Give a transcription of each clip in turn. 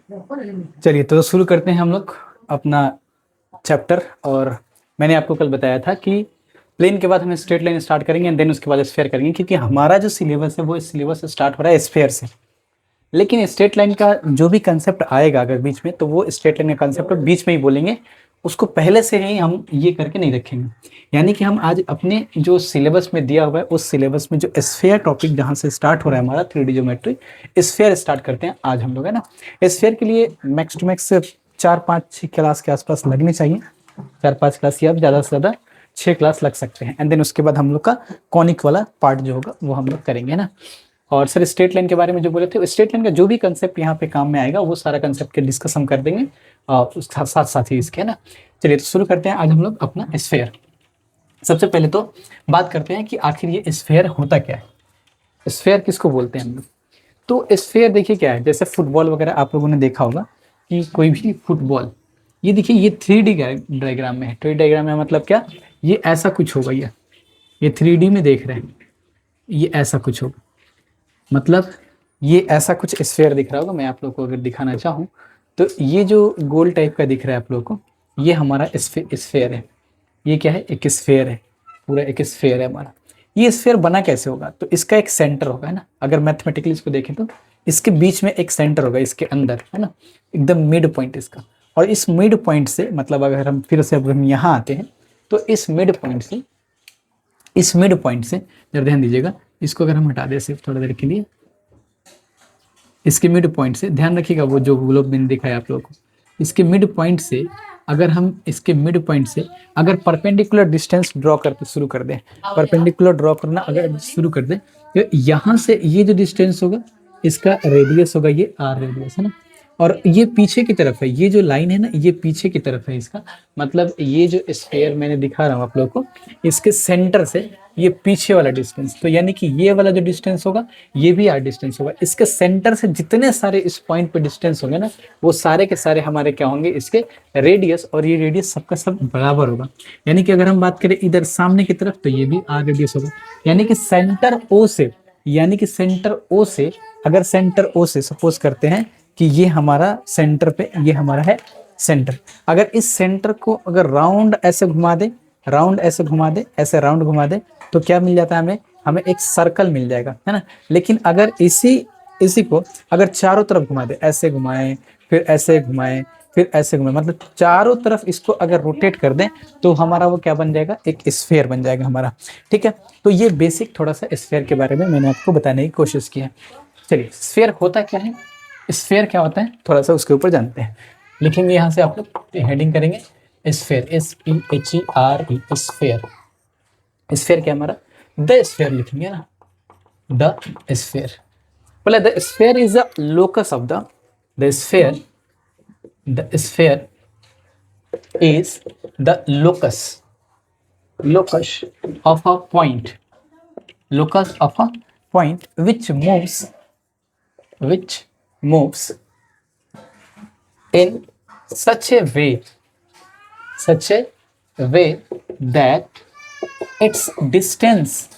चलिए तो शुरू करते हैं हम लोग अपना चैप्टर। और मैंने आपको कल बताया था कि प्लेन के बाद हम स्ट्रेट लाइन स्टार्ट करेंगे एंड देन उसके बाद स्फीयर करेंगे, क्योंकि हमारा जो सिलेबस है वो सिलेबस स्टार्ट हो रहा है स्फीयर से। लेकिन स्ट्रेट लाइन का जो भी कंसेप्ट आएगा अगर बीच में, तो वो स्ट्रेट लाइन का कंसेप्ट बीच में ही बोलेंगे, उसको पहले से ही हम ये करके नहीं रखेंगे। यानी कि हम आज अपने जो सिलेबस में दिया हुआ है उस सिलेबस में जो स्फीयर टॉपिक जहाँ से स्टार्ट हो रहा है हमारा 3D ज्योमेट्री, स्फीयर स्टार्ट करते हैं आज हम लोग, है ना। स्फीयर के लिए मैक्स टू मैक्स 4-5 क्लास के आसपास लगने चाहिए, 4-5 क्लास या ज़्यादा से ज़्यादा 6 क्लास लग सकते हैं। एंड देन उसके बाद हम लोग का कॉनिक वाला पार्ट जो होगा वो हम लोग करेंगे ना। और सर स्ट्रेट लाइन के बारे में जो बोले थे, स्ट्रेट लाइन का जो भी कंसेप्ट यहाँ पे काम में आएगा वो सारा कंसेप्ट के डिस्कस हम कर देंगे और उसके साथ साथ ही इसके, है ना। चलिए तो शुरू करते हैं आज हम लोग अपना स्फीयर। सबसे पहले तो बात करते हैं कि आखिर ये स्फीयर होता क्या है, स्फीयर किसको बोलते हैं हम लोग। तो स्फीयर देखिए क्या है, जैसे फुटबॉल वगैरह आप लोगों ने देखा होगा कि कोई भी फुटबॉल, ये देखिए ये 3D डायग्राम में है। 3D डायग्राम में मतलब क्या, ये ऐसा कुछ होगा, ये 3D में देख रहे हैं, ये ऐसा कुछ होगा, मतलब ये ऐसा कुछ स्फीयर दिख रहा होगा। मैं आप लोग को अगर दिखाना चाहूँ तो ये जो गोल टाइप का दिख रहा है आप लोग को, ये हमारा स्फीयर है। ये क्या है, एक स्फीयर है, पूरा एक स्फीयर है हमारा। ये स्फीयर बना कैसे होगा, तो इसका एक सेंटर होगा, है ना। अगर मैथमेटिकली इसको देखें तो इसके बीच में एक सेंटर होगा, इसके अंदर, है ना, एकदम मिड पॉइंट इसका। और इस मिड पॉइंट से मतलब अगर हम फिर से अगर हम यहाँ आते हैं तो इस मिड पॉइंट से, इस मिड पॉइंट से जरा ध्यान दीजिएगा, इसको अगर हम हटा दें सिर्फ थोड़ा देर के लिए, इसके मिड पॉइंट से ध्यान रखिएगा, वो जो ग्लोब मैंने दिखाया आप लोगों को, इसके मिड पॉइंट से अगर हम इसके मिड पॉइंट से अगर परपेंडिकुलर डिस्टेंस ड्रॉ करते शुरू कर दें, परपेंडिकुलर ड्रॉ करना अगर शुरू कर दें, तो यहाँ से ये जो डिस्टेंस होगा इसका रेडियस होगा, ये आर रेडियस, है ना। और ये पीछे की तरफ है, ये जो लाइन है ना ये पीछे की तरफ है इसका, मतलब ये जो स्फीयर मैंने दिखा रहा हूँ आप लोग को, इसके सेंटर से ये पीछे वाला डिस्टेंस, तो यानी कि ये वाला जो डिस्टेंस होगा ये भी आर डिस्टेंस होगा। इसके सेंटर से जितने सारे इस पॉइंट पे डिस्टेंस होंगे ना, वो सारे के सारे हमारे क्या होंगे, इसके रेडियस, और ये रेडियस सबका सब बराबर होगा। यानी कि अगर हम बात करें इधर सामने की तरफ तो ये भी आर रेडियस होगा। यानी कि सेंटर ओ से, यानी कि सेंटर ओ से, अगर सेंटर ओ से सपोज करते हैं कि ये हमारा सेंटर पे, ये हमारा है सेंटर, अगर इस सेंटर को अगर राउंड ऐसे घुमा दे, राउंड ऐसे घुमा दे, ऐसे राउंड घुमा दे, तो क्या मिल जाता है हमें, हमें एक सर्कल मिल जाएगा, है ना। लेकिन अगर इसी को अगर चारों तरफ घुमा दे, ऐसे घुमाएं फिर ऐसे घुमाएं फिर ऐसे घुमाएं, मतलब चारों तरफ इसको अगर रोटेट कर दें तो हमारा वो क्या बन जाएगा, एक स्फीयर बन जाएगा हमारा। ठीक है, तो ये बेसिक थोड़ा सा स्फीयर के बारे में मैंने आपको बताने की कोशिश की है। चलिए स्फीयर होता क्या है, स्फीयर क्या होता है थोड़ा सा उसके ऊपर जानते हैं। लिखेंगे यहाँ से आप लोग, हेडिंग करेंगे स्फीयर, SPHERE, स्फीयर। स्फीयर क्या हमारा, द स्फीयर लिखेंगे ना, द स्फीयर। बोला the sphere is the locus of the sphere, the sphere is the locus of a point, locus of a point which moves in such a way that its distance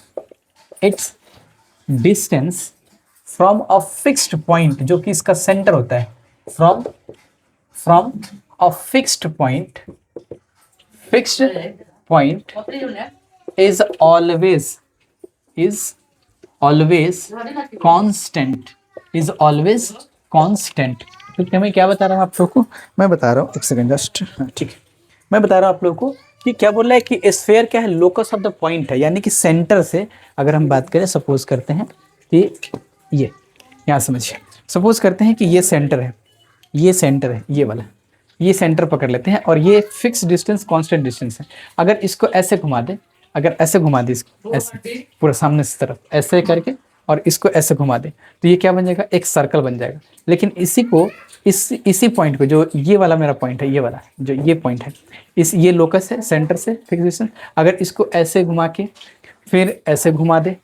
from a fixed point, जो कि इसका centre होता है, from a fixed point is always constant। तो मैं क्या बता रहा हूँ आप लोग को, मैं बता रहा हूँ एक सेकंड जस्ट, ठीक है, मैं बता रहा हूँ आप लोग को कि क्या बोल रहा है कि स्फीयर क्या है, लोकस ऑफ द पॉइंट है। यानी कि सेंटर से अगर हम बात करें, सपोज करते हैं कि ये यहाँ समझिए, सपोज करते हैं कि ये सेंटर है, ये सेंटर है, ये वाला, ये सेंटर पकड़ लेते हैं और ये फिक्स डिस्टेंस कांस्टेंट डिस्टेंस है। अगर इसको ऐसे घुमा दे, अगर ऐसे घुमा दे इसको ऐसे पूरा सामने से तरफ ऐसे करके, और इसको ऐसे घुमा दे, तो ये क्या बन जाएगा, एक सर्कल बन जाएगा। लेकिन इसी को इसी पॉइंट को, जो ये वाला मेरा पॉइंट है, ये वाला जो ये पॉइंट है, ये लोकस है सेंटर से फिक्स डिस्टेंस, अगर इसको ऐसे घुमा के फिर ऐसे घुमा दे,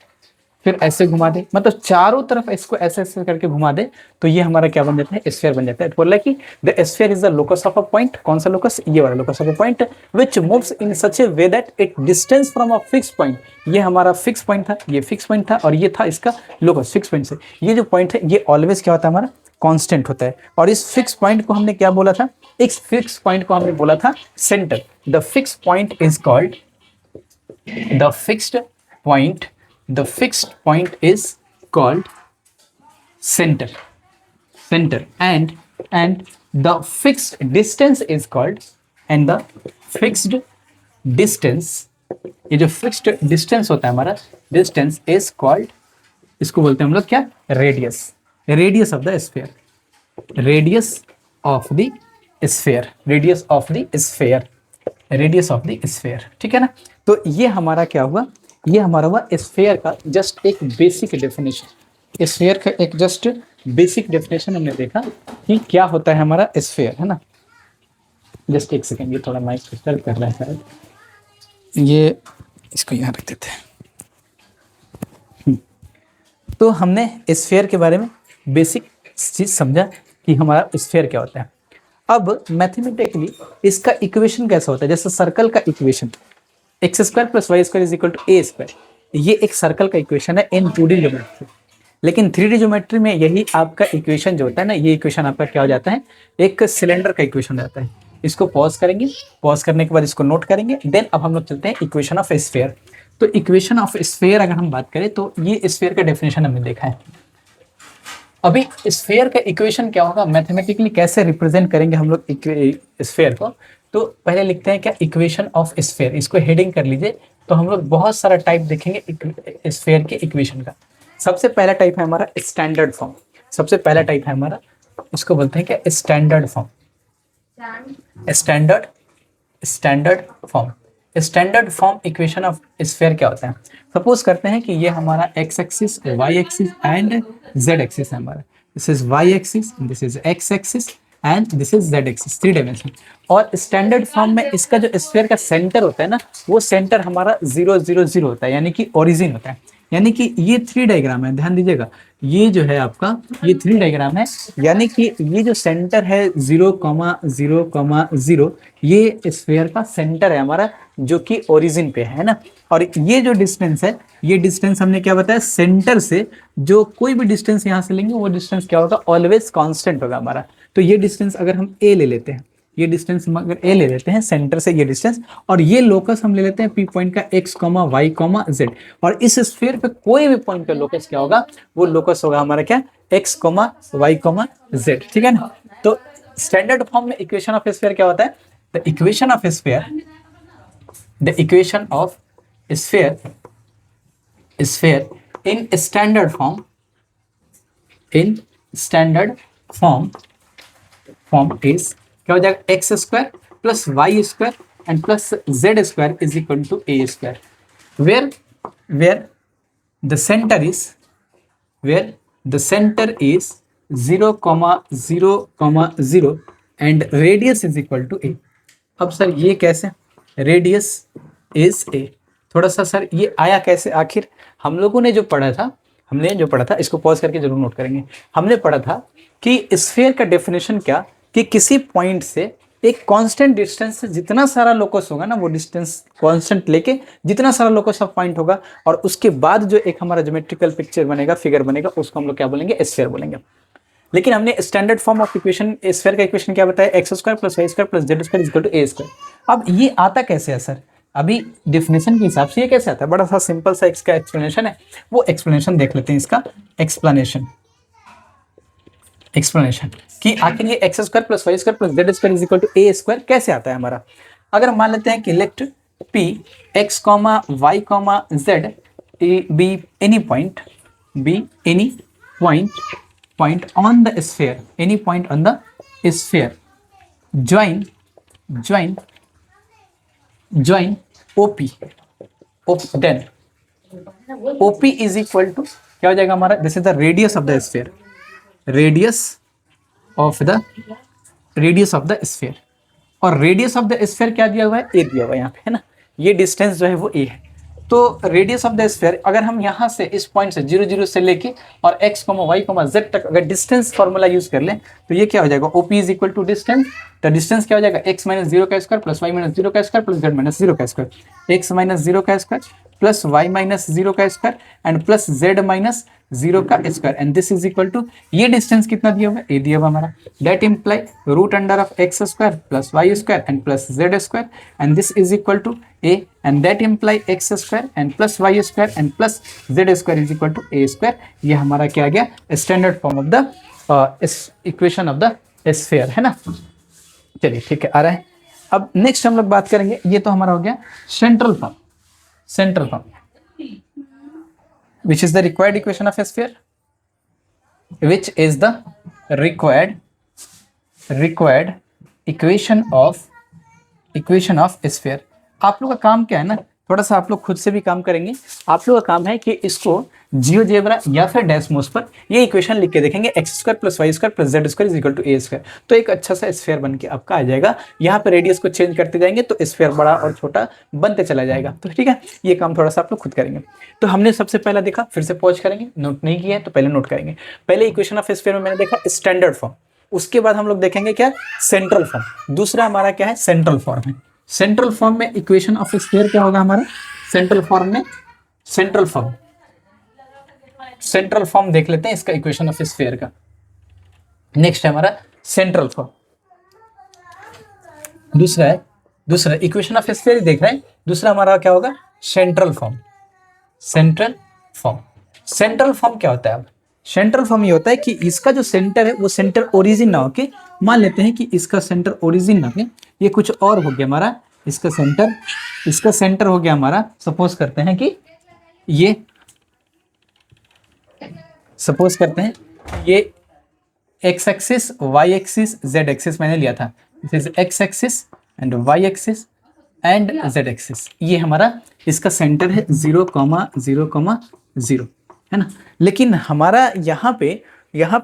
फिर ऐसे घुमा दे, मतलब चारों तरफ इसको ऐसे ऐसे करके घुमा दे, तो ये हमारा क्या बन जाता है, स्फीयर बन जाता है। तो बोल रहा है कि the sphere is the locus of a point, कौन सा लोकस, ये वाला locus of a point which moves in such A way that it distance from a fix point. ये हमारा फिक्स पॉइंट था, ये फिक्स पॉइंट था, और ये था इसका लोकस फिक्स पॉइंट से। ये जो पॉइंट है ये ऑलवेज क्या होता है हमारा, कांस्टेंट होता है। और इस फिक्स पॉइंट को हमने क्या बोला था, इस फिक्स पॉइंट को हमने बोला था centre. The fix point is called, the fixed point is called center, and the fixed distance is called, and the fixed distance, ये जो फिक्स्ड डिस्टेंस होता है हमारा, डिस्टेंस इज कॉल्ड, इसको बोलते हैं हम लोग क्या, radius, radius of the sphere, radius of the sphere, radius of the sphere, radius of the sphere. ठीक है ना। तो ये हमारा क्या हुआ, ये हमारा हुआ स्फीयर का जस्ट एक बेसिक डेफिनेशन, स्फीयर का एक जस्ट बेसिक डेफिनेशन हमने देखा कि क्या होता है हमारा स्फीयर, है ना। जस्ट एक सेकेंड, ये थोड़ा माइक डिस्टर्ब कर रहा है शायद, ये इसको यहाँ रख देते हैं। तो हमने स्फीयर के बारे में बेसिक चीज समझा कि हमारा स्फीयर क्या होता है। अब मैथमेटिकली इसका इक्वेशन कैसा होता है, जैसे सर्कल का equation x square plus y square is equal to a square, ये एक सर्कल का इक्वेशन है इन 2D ज्योमेट्री। लेकिन 3D ज्योमेट्री में यही आपका इक्वेशन जो होता है ना, ये इक्वेशन आपका क्या हो जाता है, एक सिलेंडर का इक्वेशन हो जाता है। इसको पॉज करेंगे, पॉज करने के बाद इसको नोट करेंगे, देन अब हम लोग चलते हैं इक्वेशन ऑफ स्फीयर। तो इक्वेशन ऑफ स्फीयर अगर हम बात करें तो ये स्फीयर का डेफिनेशन हमने देखा है। अभी स्फीयर का इक्वेशन क्या होगा, मैथमेटिकली कैसे रिप्रेजेंट करेंगे हम लोग स्फीयर को, तो पहले लिखते हैं क्या, इक्वेशन ऑफ स्फीयर, इसको हेडिंग कर लीजिए। तो हम लोग बहुत सारा टाइप देखेंगे स्फीयर के इक्वेशन का। सबसे पहला टाइप है हमारा स्टैंडर्ड फॉर्म, सबसे पहला टाइप है हमारा, इसको बोलते हैं क्या, standard form, standard form. Standard form equation of sphere क्या होता है, सपोज करते हैं कि ये हमारा x axis, y axis and z axis है हमारा, this is y axis, this is x axis and this is z axis, 3 dimension. और स्टैंडर्ड फॉर्म में इसका जो स्फीयर का सेंटर होता है ना, वो सेंटर हमारा 0 0 0 होता है, यानी कि ओरिजिन होता है। यानी कि ये 3 डायग्राम है, ध्यान दीजिएगा, ये जो है आपका ये 3 डायग्राम है, यानी कि ये जो सेंटर है 0 0 0, ये स्फीयर का सेंटर है हमारा, जो कि ओरिजिन पे है ना। और ये जो डिस्टेंस है, ये डिस्टेंस हमने क्या बताया, सेंटर से जो कोई भी डिस्टेंस यहाँ से लेंगे वो डिस्टेंस क्या होगा, ऑलवेज कांस्टेंट होगा हमारा। तो ये डिस्टेंस अगर हम ए ले लेते हैं, ये डिस्टेंस हम अगर ए ले लेते हैं सेंटर से, ये डिस्टेंस, और ये लोकस हम ले लेते हैं पी पॉइंट का एक्स वाई जेड, और इस स्फीयर पे कोई भी पॉइंट का लोकस क्या होगा, वो लोकस होगा हमारा क्या, एक्स वाई जेड। ठीक है ना। तो स्टैंडर्ड फॉर्म में इक्वेशन ऑफ स्फीयर क्या होता है, the equation of sphere, the equation of sphere in standard form, in standard form is क्या हो जाएगा, x square plus y square and plus z square is equal to a square, where the centre is 0 0 0 and radius is equal to a. अब sir ये कैसे, radius is a, थोड़ा सा sir ये आया कैसे, आखिर हम लोगों ने जो पढ़ा था, इसको पॉज करके जरूर नोट करेंगे। हमने पढ़ा था कि स्फीयर का डेफिनेशन क्या, कि किसी पॉइंट से एक कांस्टेंट डिस्टेंस से जितना सारा लोकस होगा ना, वो डिस्टेंस कांस्टेंट लेके जितना सारा लोकस ऑफ पॉइंट होगा, और उसके बाद जो एक हमारा ज्योमेट्रिकल पिक्चर बनेगा, फिगर बनेगा, उसको हम लोग क्या बोलेंगे, स्फीयर बोलेंगे। लेकिन हमने standard form of equation sphere का इक्वेशन क्या बताया, x square plus y square plus z square equal to a square. अब ये आता कैसे है सर, अभी डेफिनेशन के हिसाब से ये कैसे आता है, बड़ा सा सिंपल सा इसका एक्सप्लेनेशन है, वो एक्सप्लेनेशन देख लेते हैं। इसका एक्सप्लेनेशन कि आखिर ये x square plus y square plus z square is equal to a square कैसे आता है हमारा। अगर मान लेते हैं कि let P x y z be any point on the sphere, any point on the sphere, join OP, then OP is equal to क्या हो जाएगा हमारा, this is the radius of the sphere, radius of the sphere. और radius of the sphere क्या दिया हुआ है, a दिया हुआ है यहाँ पे, है ना। ये डिस्टेंस जो है वो ए है। तो रेडियस ऑफ द स्फीयर अगर हम यहाँ से इस पॉइंट से 0 0 से लेके और x, y, z तक अगर डिस्टेंस फॉर्मूला यूज कर लें, तो ये क्या हो जाएगा, OP is equal to distance. तो डिस्टेंस क्या हो जाएगा, x - 0 का स्क्वायर प्लस y - 0 का स्क्वायर प्लस z - 0 का स्क्वायर, x - 0 का square plus y minus zero का square and plus z minus zero का square and this is equal to, ये डिस्टेंस कितना दिया हुआ है, ए दिया हुआ हमारा, that imply root under of x square plus y square and plus z square and this is equal to a and that imply x square and plus y square and plus z square is equal to a square. ये हमारा क्या आ गया, standard form of the equation of the sphere, है ना। चलिए ठीक है, आ रहा है। अब नेक्स्ट हम लोग बात करेंगे, ये तो हमारा हो गया central form, central form which is the required equation of a sphere, which is the required equation of a sphere। आप लोग का काम क्या है ना, थोड़ा सा आप लोग खुद से भी काम करेंगे। आप लोग का काम है कि इसको जियोजेब्रा या फिर डैशमोस पर ये इक्वेशन लिख के देखेंगे, x square plus y square plus z square is equal to a square, तो एक अच्छा सा स्फीयर बन के आपका आ जाएगा। यहाँ पे रेडियस को चेंज करते जाएंगे तो स्फीयर बड़ा और छोटा बनते चला जाएगा। तो ठीक है, ये काम थोड़ा सा आप लोग खुद करेंगे। तो हमने सबसे पहला देखा, फिर से पॉज करेंगे, नोट नहीं किया है तो पहले नोट करेंगे। पहले इक्वेशन ऑफ स्फीयर में मैंने देखा स्टैंडर्ड फॉर्म, उसके बाद हम लोग देखेंगे क्या, सेंट्रल फॉर्म। दूसरा हमारा क्या है, सेंट्रल फॉर्म है। सेंट्रल फॉर्म में इक्वेशन ऑफ स्फीयर क्या होगा हमारा, सेंट्रल फॉर्म में, सेंट्रल फॉर्म देख लेते हैं इसका इक्वेशन ऑफ स्फीयर का। नेक्स्ट है हमारा सेंट्रल फॉर्म, दूसरा इक्वेशन ऑफ स्फीयर देख रहे हैं। दूसरा हमारा क्या होगा, सेंट्रल फॉर्म। सेंट्रल फॉर्म क्या होता है, अब सेंट्रल फॉर्म ये होता है कि इसका जो सेंटर है वो सेंटर ओरिजिन ना होके, मान लेते हैं कि इसका सेंटर ओरिजिन ना हो, ये कुछ और हो गया हमारा, इसका सेंटर हो गया हमारा, सपोज करते हैं कि ये, सपोज करते हैं ये x axis, y axis, z axis मैंने लिया था, this is x axis and y axis and z axis, ये हमारा इसका सेंटर है 0,0,0, है ना। लेकिन हमारा यहाँ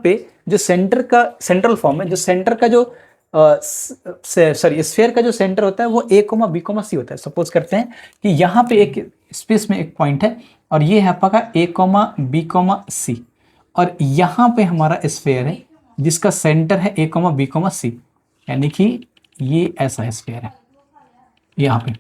पे जो सेंटर का सेंट्रल फॉर्म है, जो सेंटर का जो स्फीयर का जो सेंटर होता है वो a, b, c होता है। सपोज करते हैं कि यहाँ पे एक स्पेस में एक पॉइंट है और ये है आपका a, b, c, और यहाँ पे हमारा स्फीयर है जिसका सेंटर है a, b, c, यानी कि ये ऐसा स्फीयर है यहाँ पे,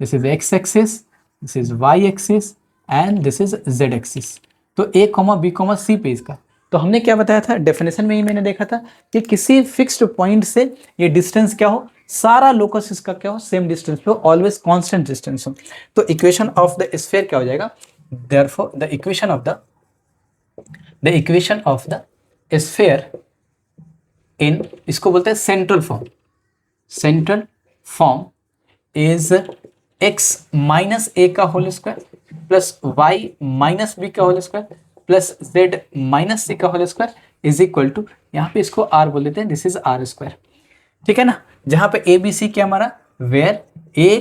this is x axis, this is y axis and this is z axis. तो a, b, c पे इसका, तो हमने क्या बताया था, डेफिनेशन में ही मैंने देखा था कि किसी फिक्स्ड पॉइंट से ये डिस्टेंस क्या हो, सारा लोकस इसका क्या हो, सेम डिस्टेंस पे हो, ऑलवेज कांस्टेंट डिस्टेंस हो। तो इक्वेशन ऑफ द स्फीयर क्या हो जाएगा, therefore the equation of the sphere in, इसको बोलते हैं central form is x minus a का whole square plus y minus b का whole square plus z minus c का whole square is equal to, यहाँ पे इसको r बोल देते हैं, दिस इज r स्क्वायर, ठीक है ना। जहां पे a b c क्या हमारा, where a,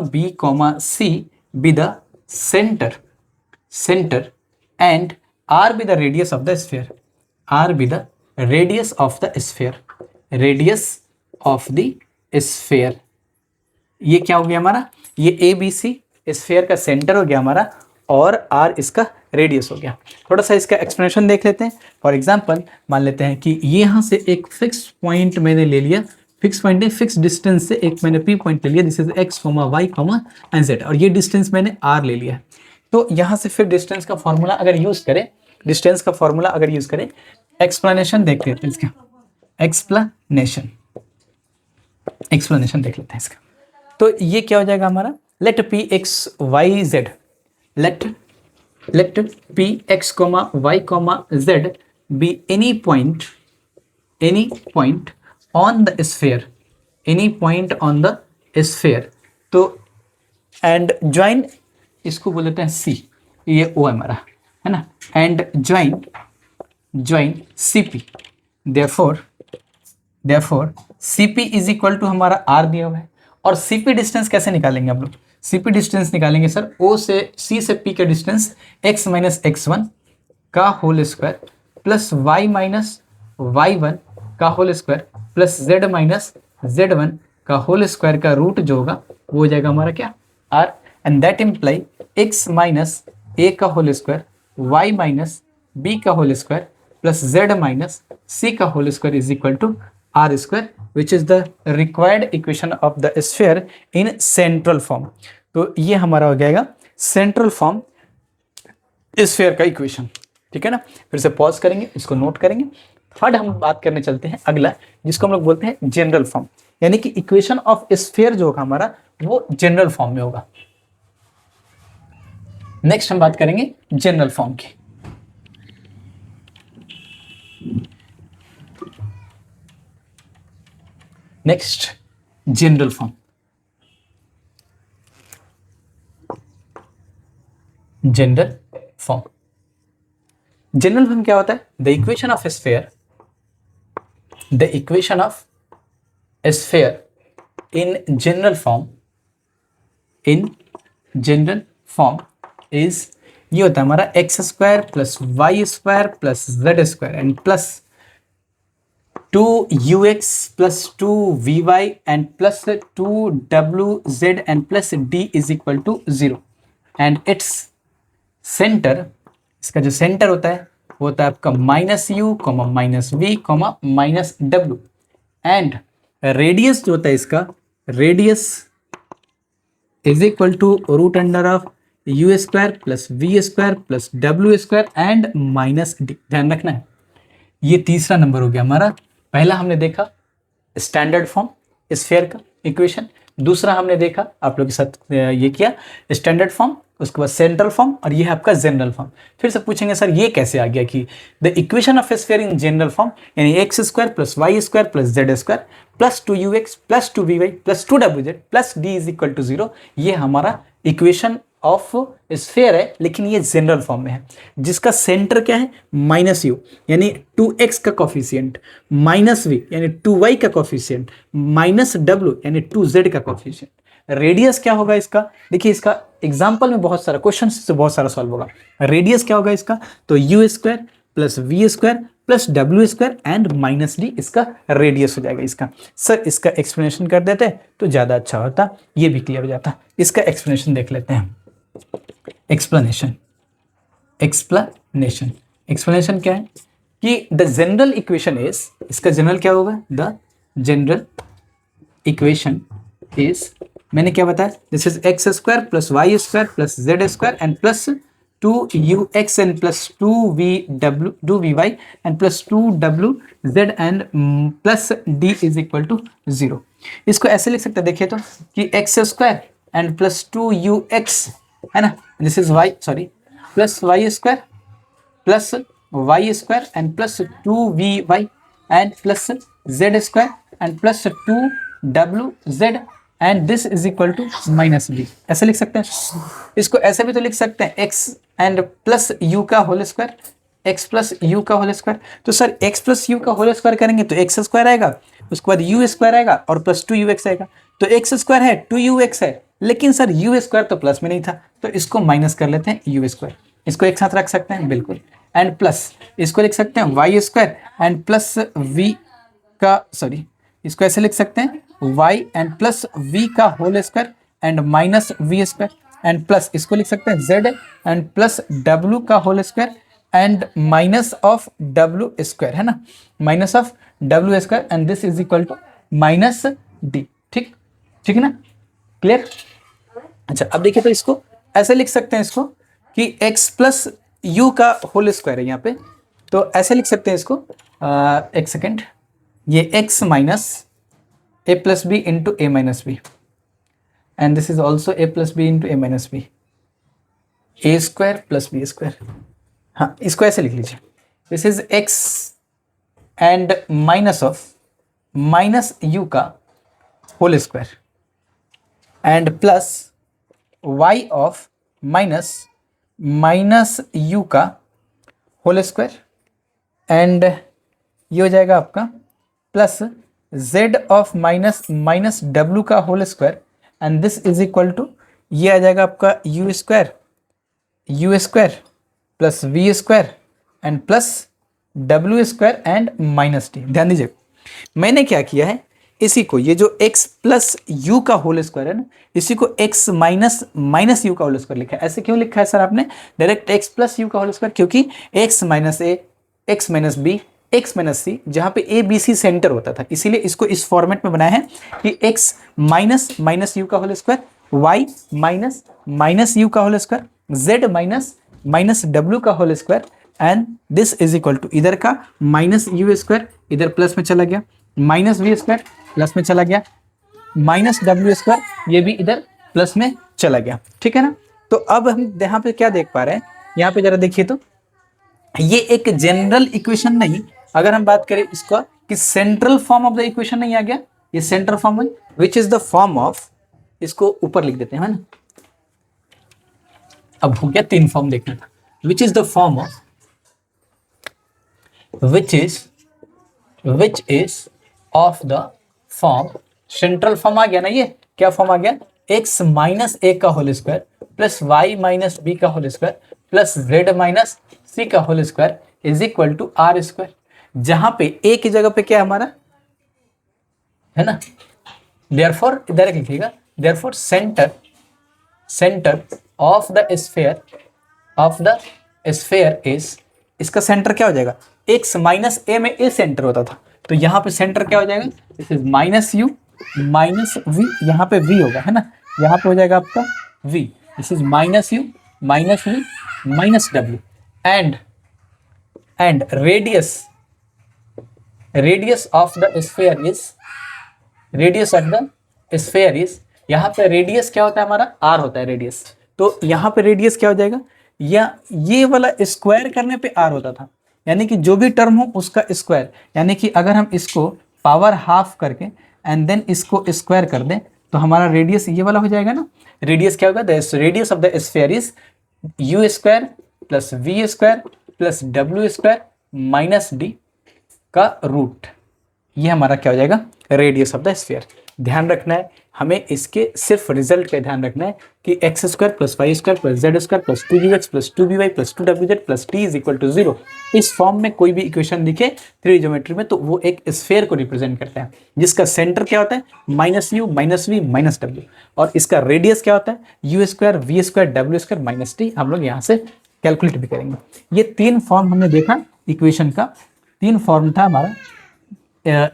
b, c be the centre and r be the radius of the sphere, radius of the sphere. ये क्या हो गया हमारा, ये ए बी सी स्फीयर का सेंटर हो गया हमारा और आर इसका रेडियस हो गया। थोड़ा सा इसका एक्सप्लेनेशन देख लेते हैं। फॉर एग्जांपल मान लेते हैं कि यहाँ से एक फिक्स पॉइंट मैंने ले लिया, फिक्स डिस्टेंस से एक मैंने पी पॉइंट ले लिया, this is x, y, and z, और ये डिस्टेंस मैंने आर ले लिया। तो यहाँ से फिर डिस्टेंस का फॉर्मूला अगर यूज करें, एक्सप्लेनेशन देख लेते हैं इसका, एक्सप्लेनेशन देख लेते हैं इसका। तो ये क्या हो जाएगा हमारा, let P x y z, let P x y z be any point on the sphere, तो एंड ज्वाइन, इसको बोल देते हैं सी, ये ओ है हमारा, है ना, and join C P, therefore C P is equal to हमारा आर दिया हुआ है। और सीपी डिस्टेंस कैसे निकालेंगे हम लोग, सीपी डिस्टेंस निकालेंगे सर, ओ से सी से पी का डिस्टेंस x माइनस x1 का whole square plus y minus y1 का whole square plus z minus z1 का होल स्क्वायर का रूट जो होगा वो हो जाएगा हमारा क्या, r, and that imply x minus a का whole square, y minus b का whole square plus z minus c का whole square is equal to r square, which is the required equation of the sphere in central form। तो ये हमारा हो जाएगा central form sphere का equation. ठीक है ना, फिर से पॉज करेंगे, इसको नोट करेंगे। थर्ड हम बात करने चलते हैं अगला, जिसको हम लोग बोलते हैं जनरल फॉर्म, यानी कि इक्वेशन ऑफ स्फीयर जो होगा हमारा वो जनरल फॉर्म में होगा। नेक्स्ट हम बात करेंगे जनरल फॉर्म की। Next general form. General form, general form क्या होता है? The equation of sphere, the equation of sphere in general form, in general form is, ये होता है हमारा x square plus y square plus z square and plus 2ux plus 2vy and plus 2wz and plus d is equal to 0 and its center, इसका जो centre होता है वो होता है आपका minus u comma minus v comma minus डब्ल्यू, and radius जो होता है इसका, radius is equal to root under of u square plus v square plus डब्ल्यू स्क्वायर एंड माइनस डी। ध्यान रखना है, ये तीसरा नंबर हो गया हमारा। पहला हमने देखा स्टैंडर्ड फॉर्म स्फीयर का इक्वेशन, दूसरा हमने देखा आप लोग के साथ ये किया स्टैंडर्ड फॉर्म, उसके बाद सेंट्रल फॉर्म, और ये है आपका जनरल फॉर्म। फिर से पूछेंगे सर ये कैसे आ गया कि the equation of sphere in general form, यानी x square plus y square plus z square plus 2ux plus 2vy plus 2wz plus d is equal to 0, ये हमारा इक्वेशन ऑफ स्फीयर है, लेकिन ये जनरल फॉर्म में है, जिसका centre क्या है माइनस यू यानी 2x का कॉफिशिएंट, माइनस v यानी 2y का कॉफिशिएंट, माइनस w यानी 2z का कॉफिशिएंट। रेडियस क्या होगा इसका? देखिए इसका एग्जांपल में बहुत सारा क्वेश्चन से बहुत सारा सॉल्व होगा। रेडियस क्या होगा इसका? तो u square plus v square plus डब्ल्यू स्क्वायर एंड माइनस डी इसका रेडियस हो जाएगा इसका। सर इसका एक्सप्लेनेशन कर देते तो ज्यादा अच्छा होता, ये भी क्लियर हो जाता। इसका एक्सप्लेनेशन देख लेते हैं। एक्सप्लेनेशन, एक्सप्लेनेशन, एक्सप्लेनेशन क्या है कि द जनरल इक्वेशन इज, इसका जनरल क्या होगा? द जनरल इक्वेशन इज, मैंने क्या बताया? This is x square plus y square plus z square and plus 2ux and plus 2vy and plus 2wz and plus d is equal to 0। इसको ऐसे लिख सकते हैं, देखिए तो कि x square and plus 2ux है ना, this is y, sorry, plus y square plus y square and plus 2vy and plus z square and plus 2wz and this is equal to minus d. ऐसे लिख सकते हैं। इसको ऐसे भी तो लिख सकते हैं, एक्स एंड प्लस यू का whole square, x plus u का होल स्क्वायर। तो सर एक्स प्लस यू का होल स्क्वायर करेंगे तो एक्स स्क्वायर आएगा, उसके बाद यू स्क्वायर आएगा और प्लस 2ux आएगा। तो एक्स स्क्वायर है 2ux है, लेकिन सर यू स्क्वायर तो प्लस में नहीं था, तो इसको माइनस कर लेते हैं यू स्क्वायर। इसको एक साथ रख सकते हैं बिल्कुल, एंड प्लस इसको लिख सकते हैं y square and plus v का, सॉरी इसको ऐसे लिख सकते हैं y एंड प्लस v का whole square and minus v square and plus इसको लिख सकते हैं z एंड प्लस w का whole square and minus of w square, है ना, minus of w square and this is equal to minus d। ठीक, ठीक है ना, क्लियर? अच्छा अब देखिए तो इसको ऐसे लिख सकते हैं इसको कि x प्लस यू का होल स्क्वायर है यहाँ पे, तो ऐसे लिख सकते हैं इसको, एक सेकेंड, ये x minus a plus b into a minus b and this is also a plus b into a minus b, a square plus b square। हाँ इसको ऐसे लिख लीजिए, this is x and minus of minus u का whole square and plus y of minus minus u का whole square and ये हो जाएगा आपका plus z of minus minus डब्ल्यू का whole square and this is equal to, ये आ जाएगा आपका u square plus v square and plus डब्ल्यू स्क्वायर एंड माइनस डी। ध्यान दीजिए मैंने क्या किया है, इसी को ये जो x प्लस यू का होल स्क्वायर है ना, इसी को x माइनस माइनस यू का होल स्क्वायर लिखा है। ऐसे क्यों लिखा है सर आपने डायरेक्ट x प्लस यू का होल स्क्वायर? क्योंकि x minus a, x minus b, x minus c, जहां पे ए बी सी सेंटर होता था, इसीलिए इसको इस फॉर्मेट में बनाया है कि x माइनस माइनस यू का whole square y minus minus u का whole square, z minus minus डब्ल्यू का whole square, and this is equal to इधर का माइनस यू स्क्वायर इधर प्लस में चला गया, माइनस वी स्क्वायर प्लस में चला गया, माइनस डब्ल्यू स्क्वायर ये भी इधर प्लस में चला गया, ठीक है ना। तो अब हम यहाँ पे क्या देख पा रहे हैं, यहाँ पे जरा देखिए तो ये एक जनरल इक्वेशन नहीं, अगर हम बात करें इसका कि central form of the equation नहीं आ गया, ये सेंट्रल फॉर्म है विच इज द फॉर्म ऑफ, इसको ऊपर लिख देते हैं ना, अब हो गया तीन फॉर्म देखना था, which is the form of, which is of the form, central form आ गया ना, ये क्या फॉर्म आ गया, x माइनस ए का whole square plus y minus b का whole square plus z minus c का whole square is equal to r square, जहां पे ए की जगह पे क्या है हमारा, है ना, देयरफॉर डायरेक्ट लिखिएगा, therefore centre of the sphere is, इसका सेंटर क्या हो जाएगा, x माइनस ए में ए सेंटर होता था, तो यहाँ पे सेंटर क्या हो जाएगा, this is minus u minus v, यहाँ पे v होगा, है ना, यहाँ पे हो जाएगा आपका v, this is minus u minus v minus डब्ल्यू, and radius of the sphere is, यहाँ पे रेडियस क्या होता है हमारा, r होता है रेडियस, तो यहाँ पे रेडियस क्या हो जाएगा, या ये वाला स्क्वायर करने पे r होता था, यानी कि जो भी टर्म हो उसका स्क्वायर, यानी कि अगर हम इसको पावर हाफ करके एंड देन इसको स्क्वायर कर दें तो हमारा रेडियस ये वाला हो जाएगा ना, रेडियस क्या होगा, the radius of the sphere is u square plus v square plus डब्ल्यू स्क्वायर माइनस डी का रूट, ये हमारा क्या हो जाएगा, रेडियस ऑफ द स्फीयर। ध्यान रखना है हमें, इसके सिर्फ रिजल्ट का ध्यान रखना है कि x square plus y square plus z square plus 2x plus 2by plus 2wz plus t is equal to 0, इस फॉर्म में कोई भी इक्वेशन दिखे थ्री ज्योमेट्री में तो वो एक स्फीयर को रिप्रेजेंट करता है, जिसका सेंटर क्या होता है minus u minus v minus डब्ल्यू, और इसका रेडियस क्या होता है यू स्क्वायर वी स्क्वायर डब्ल्यू स्क्वायर माइनस टी, हम लोग यहाँ से कैलकुलेट भी करेंगे। ये तीन फॉर्म हमने देखा इक्वेशन का, तीन फॉर्म था हमारा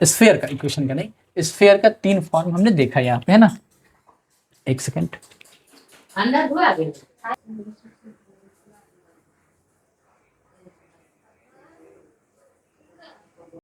स्फीयर का, इक्वेशन का नहीं, स्फीयर का तीन फॉर्म हमने देखा यहाँ पे, है ना, एक सेकेंड।